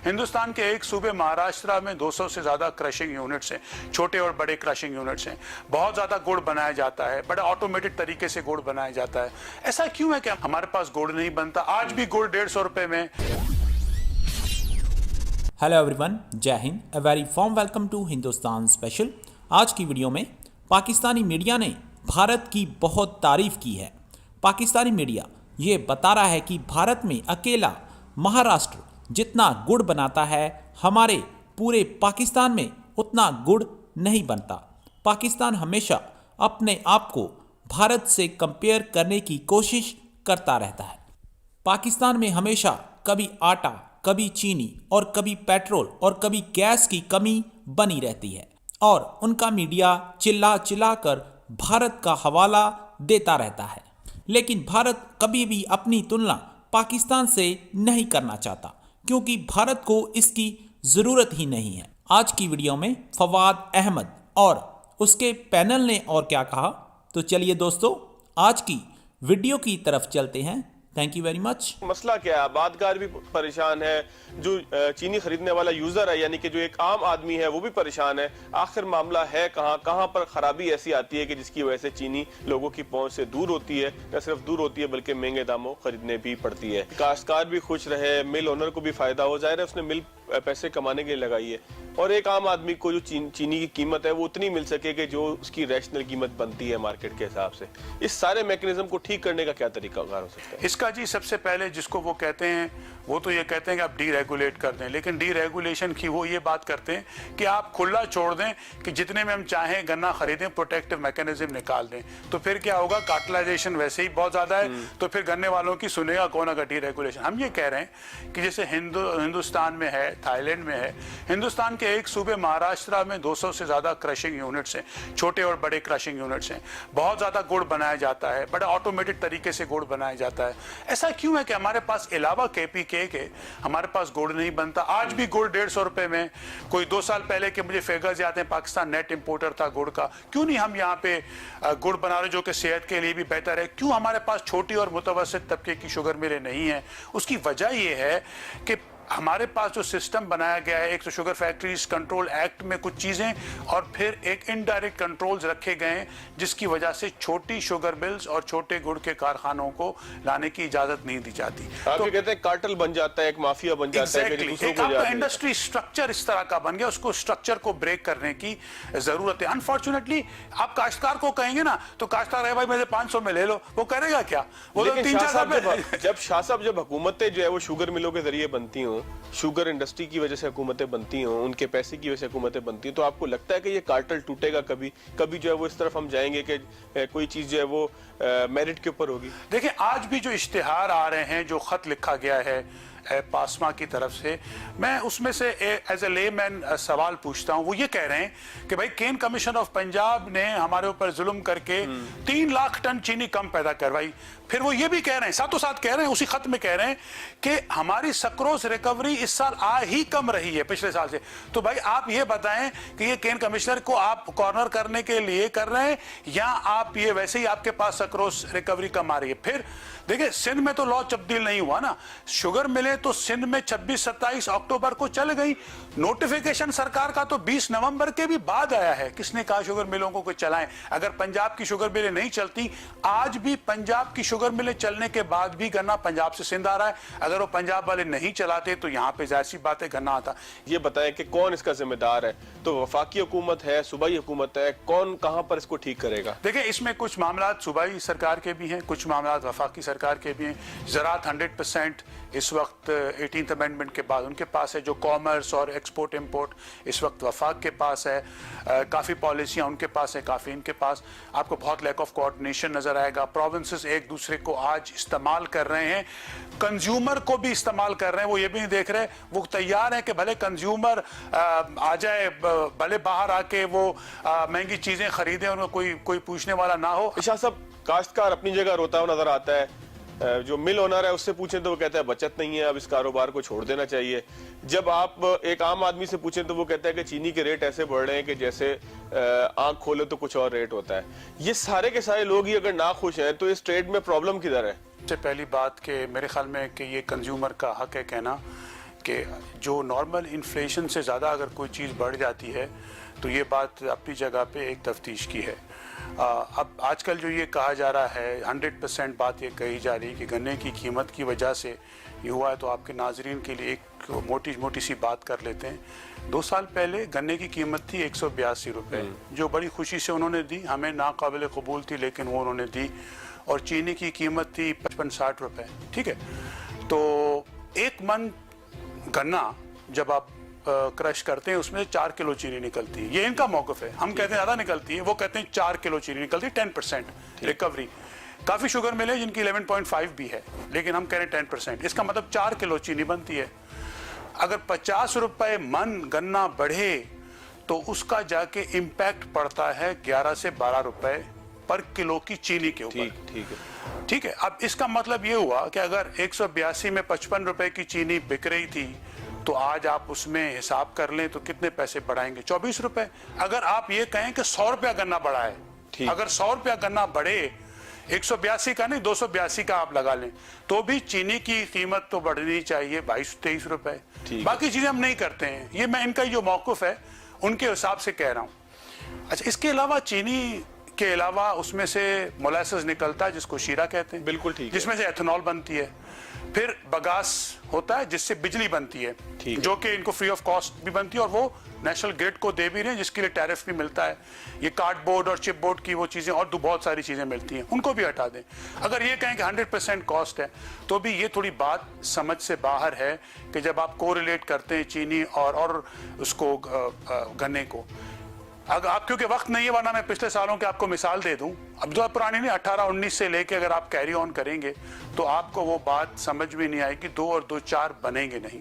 हिंदुस्तान के एक सूबे महाराष्ट्र में 200 से ज्यादा क्रशिंग यूनिट्स हैं, छोटे और बड़े क्रशिंग यूनिट्स हैं। बहुत ज्यादा गुड़ बनाया जाता है, बड़ा ऑटोमेटेड तरीके से गुड़ बनाया जाता है। ऐसा क्यों है कि हमारे पास गुड़ नहीं बनता? आज भी गुड़ 150 रुपए में। हेलो एवरीवन, जय हिंद। A very warm welcome to Hindustan special. आज की वीडियो में पाकिस्तानी मीडिया ने भारत की बहुत तारीफ की है। पाकिस्तानी मीडिया ये बता रहा है कि भारत में अकेला महाराष्ट्र जितना गुड़ बनाता है, हमारे पूरे पाकिस्तान में उतना गुड़ नहीं बनता। पाकिस्तान हमेशा अपने आप को भारत से कंपेयर करने की कोशिश करता रहता है। पाकिस्तान में हमेशा कभी आटा, कभी चीनी और कभी पेट्रोल और कभी गैस की कमी बनी रहती है और उनका मीडिया चिल्ला चिल्ला कर भारत का हवाला देता रहता है। लेकिन भारत कभी भी अपनी तुलना पाकिस्तान से नहीं करना चाहता, क्योंकि भारत को इसकी ज़रूरत ही नहीं है। आज की वीडियो में फवाद अहमद और उसके पैनल ने और क्या कहा, तो चलिए दोस्तों आज की वीडियो की तरफ चलते हैं। Thank you very much. मसला क्या है? आबादकार भी परेशान है, जो चीनी खरीदने वाला यूजर है यानी कि जो एक आम आदमी है वो भी परेशान है। आखिर मामला है कहाँ पर खराबी ऐसी आती है कि जिसकी वजह से चीनी लोगों की पहुंच से दूर होती है, न सिर्फ दूर होती है बल्कि महंगे दामों खरीदने भी पड़ती है। काश्तकार भी खुश रहे, मिल ओनर को भी फायदा हो जाए, उसने मिल पैसे कमाने के लिए लगाई है, और एक आम आदमी को जो चीनी की कीमत है वो उतनी मिल सके कि जो उसकी रैशनल कीमत बनती है मार्केट के हिसाब से। इस सारे मैकेनिज्म को ठीक करने का क्या तरीका हो सकता है? इसका जी सबसे पहले जिसको वो कहते हैं, वो तो ये कहते हैं कि आप डीरेगुलेट कर दें, लेकिन डीरेगुलेशन की वो ये बात करते हैं कि आप खुला छोड़ दें कि जितने में हम चाहें गन्ना खरीदें, प्रोटेक्टिव मैकेनिज्म निकाल दें। तो फिर क्या होगा? कार्टेलाइजेशन वैसे ही बहुत ज्यादा है, तो फिर गन्ने वालों की सुनेगा कौन अगर डीरेगुलेशन। हम ये कह रहे हैं कि जैसे हिंदुस्तान में है, थाईलैंड में है, हिंदुस्तान के एक सूबे महाराष्ट्र में 200 से ज्यादा क्रशिंग यूनिट्स हैं, छोटे और बड़े क्रशिंग यूनिट्स हैं। बहुत ज्यादा गुड़ बनाया जाता है, बड़ा ऑटोमेटेड तरीके से गुड़ बनाया जाता है। ऐसा क्यों है कि हमारे पास अलावा केपीके के हमारे पास गुड़ नहीं बनता? आज भी गुड़ 150 रुपए में। कोई 2 साल पहले के मुझे फिगर्स याद हैं, पाकिस्तान नेट इंपोर्टर था गुड़ का। क्यों नहीं हम यहाँ पे गुड़ बना रहे जो कि सेहत के लिए भी बेहतर है? क्यों हमारे पास छोटी और मुतवस्सित तबके की शुगर मिलें नहीं है? उसकी वजह यह है कि हमारे पास जो सिस्टम बनाया गया है, एक तो शुगर फैक्ट्रीज कंट्रोल एक्ट में कुछ चीजें और फिर एक इनडायरेक्ट कंट्रोल्स रखे गए हैं, जिसकी वजह से छोटी शुगर मिल्स और छोटे गुड़ के कारखानों को लाने की इजाजत नहीं दी जाती। आप तो कहते हैं कार्टेल बन जाता है, एक माफिया बन जाता है, एक आपका इंडस्ट्री स्ट्रक्चर इस तरह का बन गया, उसको स्ट्रक्चर को ब्रेक करने की जरूरत है। अनफॉर्चुनेटली आप काश्तकार को कहेंगे ना, तो काश्तकार है भाई मेरे 500 में ले लो, वो करेगा क्या? वो तो 3-4 साल जब शाह साहब जब हुकूमतें जो है वो शुगर मिलों के जरिए बनती हो, शुगर इंडस्ट्री की वजह से हुकूमतें बनती हो, उनके पैसे की वजह से हुकूमतें बनती हैं, तो आपको लगता है कि ये कार्टेल टूटेगा कभी कभी जो है वो इस तरफ हम जाएंगे कि कोई चीज जो है वो मेरिट के ऊपर होगी? देखिए आज भी जो इश्तिहार आ रहे हैं, जो खत लिखा गया है पासमा की तरफ से, मैं उसमें से एज ए लेमैन सवाल पूछता हूं। वो ये कह रहे हैं कि भाई केन कमीशन ऑफ पंजाब ने हमारे ऊपर जुल्म करके 3 लाख टन चीनी कम पैदा करवाई। फिर वो ये भी कह रहे हैं, साथों साथ कह रहे हैं, उसी खत में कह रहे हैं कि हमारी सक्रोस रिकवरी इस साल ही कम रही है पिछले साल से। तो भाई आप ये बताएं कि ये केन कमिश्नर को आप कॉर्नर करने के लिए कर रहे हैं या आप ये वैसे ही आपके पास सक्रोस रिकवरी कम आ रही है? फिर देखिए सिंध में तो लॉ तब्दील नहीं हुआ ना, शुगर मिले तो सिंध में 26-27 अक्टूबर को चल गई। नोटिफिकेशन सरकार का तो 20 नवंबर के भी बाद आया है। किसने कहा शुगर मिलों को चलाएं? अगर पंजाब की शुगर मिलें नहीं चलती, आज भी पंजाब की शुगर मिलें चलने के बाद भी गन्ना पंजाब से सिंध आ रहा है। अगर वो पंजाब वाले नहीं चलाते तो यहाँ पे जाहिर सी बात है गन्ना आता। ये बताएं कि कौन इसका जिम्मेदार है? तो वफाकी हुकूमत है, सूबाई हुकूमत है, कौन कहां पर इसको ठीक करेगा? देखिए इसमें कुछ मामला सूबाई सरकार के भी हैं, कुछ मामला वफाकी सरकार के भी हैं। ज़राअत 100% इस वक्त 18th अमेंडमेंट के बाद उनके पास है। जो कॉमर्स और एक्सपोर्ट इंपोर्ट इस वक्त वफाक के पास है। काफ़ी पॉलिसियाँ उनके पास है, काफ़ी इनके पास। आपको बहुत लैक ऑफ कोऑर्डिनेशन नज़र आएगा। प्रोविंसेस एक दूसरे को आज इस्तेमाल कर रहे हैं, कंज्यूमर को भी इस्तेमाल कर रहे हैं। वो ये भी नहीं देख रहे, वो तैयार हैं कि भले कंज्यूमर आ जाए, भले बाहर आके वो महंगी चीज़ें खरीदें, उनको कोई पूछने वाला ना हो। शाह साहब, काश्तकार अपनी जगह रोता हुआ नजर आता है, जो मिल ओनर है उससे पूछें तो वो कहता है बचत नहीं है, अब इस कारोबार को छोड़ देना चाहिए। जब आप एक आम आदमी से पूछें तो वो कहता है कि चीनी के रेट ऐसे बढ़ रहे हैं कि जैसे आंख खोले तो कुछ और रेट होता है। ये सारे के सारे लोग ही अगर ना खुश हैं तो इस ट्रेड में प्रॉब्लम किधर है? सबसे पहली बात कि मेरे ख्याल में कि ये कंज्यूमर का हक है कहना कि जो नॉर्मल इन्फ्लेशन से ज़्यादा अगर कोई चीज़ बढ़ जाती है तो ये बात अपनी जगह पे एक तफ्तीश की है। अब आजकल जो ये कहा जा रहा है 100% बात ये कही जा रही है कि गन्ने की कीमत की वजह से ये हुआ है, तो आपके नाजरीन के लिए एक मोटी सी बात कर लेते हैं। 2 साल पहले गन्ने की कीमत थी 182 रुपये, जो बड़ी खुशी से उन्होंने दी, हमें नाकाबिल कबूल थी लेकिन वो उन्होंने दी। और चीनी की कीमत थी 55-60 रुपये, ठीक है। तो 1 मन गन्ना जब आप क्रश करते हैं उसमें 4 किलो चीनी निकलती है, ये इनका मौक़िफ़ है। हम कहते हैं ज़्यादा निकलती है, वो कहते हैं 4 किलो चीनी निकलती है, 10% रिकवरी। काफ़ी शुगर मिल है जिनकी 11.5 भी है, लेकिन हम कह रहे हैं 10%। इसका मतलब 4 किलो चीनी बनती है। अगर 50 रुपये मन गन्ना बढ़े तो उसका जाके इम्पैक्ट पड़ता है 11 से 12 रुपये पर किलो की चीनी के ऊपर। ठीक है। अब इसका मतलब ये हुआ कि अगर 182 में 55 रुपए की चीनी बिक रही थी तो आज आप उसमें हिसाब कर लें तो कितने पैसे बढ़ाएंगे, 24 रुपए। अगर आप ये कहें कि 100 रुपया गन्ना बढ़ा है, अगर 100 रुपया गन्ना बढ़े, 182 का नहीं 282 का आप लगा लें, तो भी चीनी की कीमत तो बढ़नी चाहिए 22-23 रुपए। बाकी चीजें हम नहीं करते हैं, ये मैं इनका जो मौक़िफ़ है उनके हिसाब से कह रहा हूँ। अच्छा, इसके अलावा चीनी के अलावा उसमें से मोलासेस निकलता है जिसको शीरा कहते हैं, बिल्कुल ठीक है, जिसमें से एथेनॉल बनती है। फिर बगास होता है जिससे बिजली बनती है, जो कि इनको फ्री ऑफ कॉस्ट भी बनती है और वो नेशनल ग्रिड को दे भी रहे हैं, जिसके लिए टैरिफ भी मिलता है। ये कार्डबोर्ड और चिपबोर्ड की वो चीजें और बहुत सारी चीजें मिलती हैं, उनको भी हटा दें। अगर ये कहें कि 100% कॉस्ट है तो भी ये थोड़ी बात समझ से बाहर है कि जब आप कोरिलेट करते हैं चीनी और उसको गन्ने को। अगर आप, क्योंकि वक्त नहीं है वरना मैं पिछले सालों के आपको मिसाल दे दूं, अब जो पुरानी नहीं 18-19 से लेके अगर आप कैरी ऑन करेंगे तो आपको वो बात समझ में नहीं आएगी, 2 और 2 4 बनेंगे नहीं।